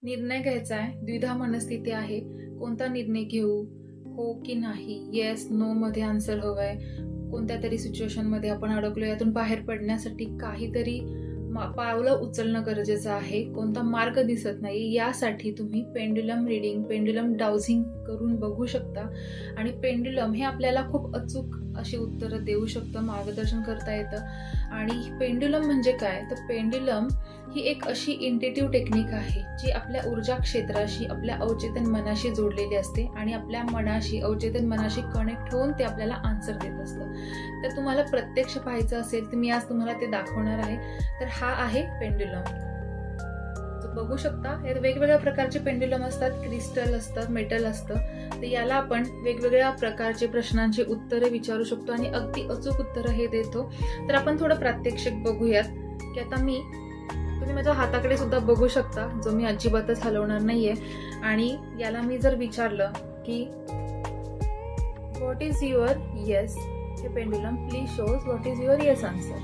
निर्णय घ्यायचा आहे, द्विधा मनस्थिती आहे, कोणता निर्णय घेऊ, हो की नाही, येस नो मध्ये आन्सर हवंय, कोणत्या तरी सिच्युएशन मध्ये आपण अडकलो, यातून बाहेर पडण्यासाठी काहीतरी पावलं उचलणं गरजेचं आहे, कोणता मार्ग दिसत नाही, यासाठी तुम्ही पेंड्युलम रीडिंग, पेंड्युलम डाउझिंग करून बघू शकता. आणि पेंड्युलम हे आपल्याला खूप अचूक अशी उत्तरं देऊ शकतं, मार्गदर्शन करता येतं. आणि पेंड्युलम म्हणजे काय, तर पेंड्युलम ही एक अशी इंट्युटिव्ह टेक्निक आहे जी आपल्या ऊर्जा क्षेत्राशी, आपल्या अवचेतन मनाशी जोडलेली असते आणि आपल्या मनाशी, अवचेतन मनाशी कनेक्ट होऊन ते आपल्याला आन्सर देत असतं. तर तुम्हाला प्रत्यक्ष पाहायचं असेल तर मी आज तुम्हाला ते दाखवणार आहे. तर हा आहे पेंड्युलम, बघू शकता. यात वेगवेगळ्या प्रकारचे पेंड्युलम असतात, क्रिस्टल असतं, मेटल असतं. तर याला आपण वेगवेगळ्या प्रकारचे प्रश्नांची उत्तरे विचारू शकतो आणि अगदी अचूक उत्तरं हे देतो. तर आपण थोडं प्रात्यक्षिक बघूयात की आता तुम्ही माझ्या हाताकडे सुद्धा बघू शकता, जो मी अजिबातच हलवणार नाहीये. आणि याला मी जर विचारलं की व्हॉट इज युअर येस, हे pendulum please shows what is your yes answer.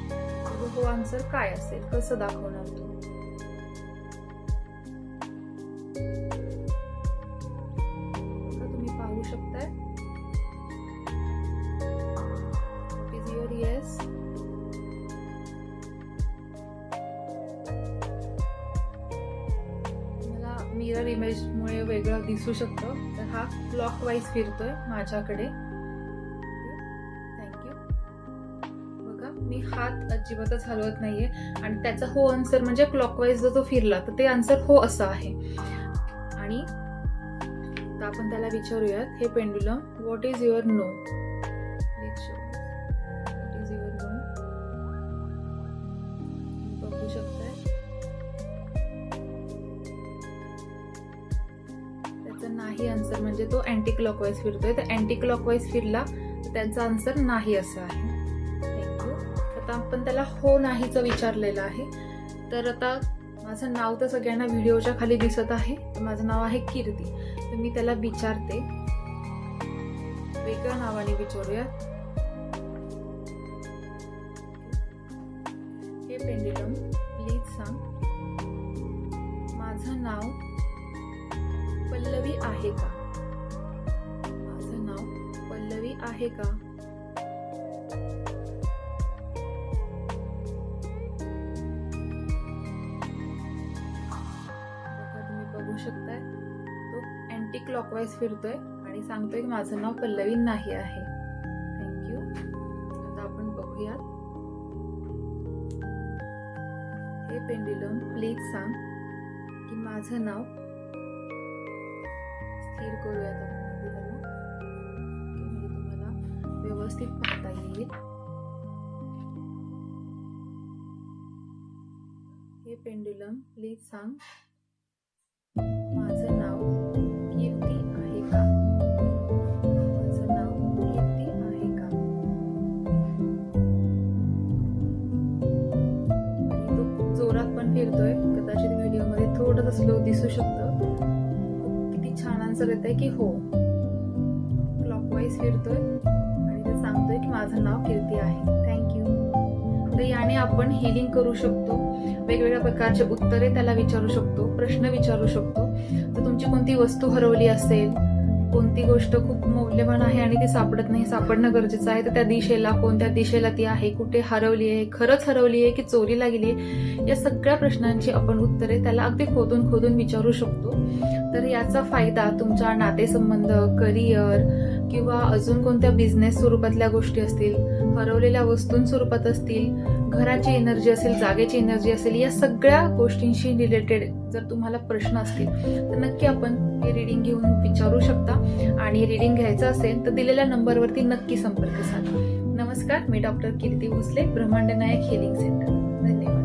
हो आन्सर काय असेल, कसं दाखवणार तू. तुम्ही पाहू शकताय what is your yes. Mirror image मुळे वेगळं दिसू शकतं. तर हा क्लॉकवाईज फिरतोय माझ्याकडे. थँक्यू. बघा मी हात अजिबातच हलवत नाहीये आणि त्याचा हो आन्सर म्हणजे क्लॉकवाईज जो फिरला तर ते आन्सर हो असं आहे. आणि आता आपण त्याला विचारूयात, हे pendulum what is your no, please show what is your no. बघू शकताय नाही आन्सर म्हणजे तो अँटी क्लॉकवाईज फिरतोय. तर अँटी क्लॉकवाईज फिरला तर त्यांचा आन्सर नाही असं आहे. थँक्यू. आता आपण त्याला हो नाहीचं विचारलेलं आहे. तर आता माझं नाव तर सगळ्यांना व्हिडिओच्या खाली दिसत आहे. तर माझं नाव आहे कीर्ती. तर मी त्याला विचारते, वेगळ्या नावाने विचारूया. हे पेंड्युलम प्लीज सांग माझं नाव पल्लवी आहे का. माझं नाव पल्लवी आहे का. बघा तुम्ही बघू शकताय तो अँटी क्लॉकवाईज फिरतोय आणि सांगतोय की माझं नाव पल्लवी नाही आहे. थँक्यू. आता आपण बघूयात, हे पेंड्युलम प्लीज सांग की माझं नाव, स्थिर करूयात आपण त्याला म्हणजे तुम्हाला व्यवस्थित पाहता येईल. हे पेंड्युलम प्लीज सांग माझं नाव कीर्ती आहे का. माझं नाव कीर्ती आहे का. आणि तो खूप जोरात पण फिरतोय, कदाचित व्हिडिओमध्ये थोडंसं स्लो दिसू शकतं. छान आन्सर येत आहे की हो. क्लॉकवाईज फिरतोय आणि ते सांगतोय की माझं नाव कीर्ती आहे. थँक्यू. तर याने आपण हिलिंग करू शकतो, वेगवेगळ्या प्रकारचे उत्तरे त्याला विचारू शकतो, प्रश्न विचारू शकतो. तर तुमची कोणती वस्तू हरवली असेल, कोणती गोष्ट खूप मौल्यवान आहे आणि ती सापडत नाही, सापडणं गरजेचं आहे, तर त्या दिशेला, कोणत्या दिशेला ती आहे, कुठे हरवली आहे, खरंच हरवली आहे की चोरीला गेली आहे, या सगळ्या प्रश्नांची आपण उत्तरे त्याला अगदी खोदून खोदून विचारू शकतो. तर याचा फायदा तुमच्या नातेसंबंध, करिअर किंवा अजून कोणत्या बिझनेस स्वरूपातल्या गोष्टी असतील, हरवलेल्या वस्तूं स्वरूपात असतील, घराची एनर्जी असेल, जागेची एनर्जी असेल, या सगळ्या गोष्टींशी रिलेटेड जर तुम्हाला प्रश्न असतील तर नक्की आपण हे रीडिंग घेऊन विचारू शकता. आणि रीडिंग घ्यायचं असेल तर दिलेल्या नंबरवरती नक्की संपर्क साधा. नमस्कार, मी डॉक्टर कीर्ती भोसले, ब्रह्मांड नायक हिलिंग सेंटर. धन्यवाद.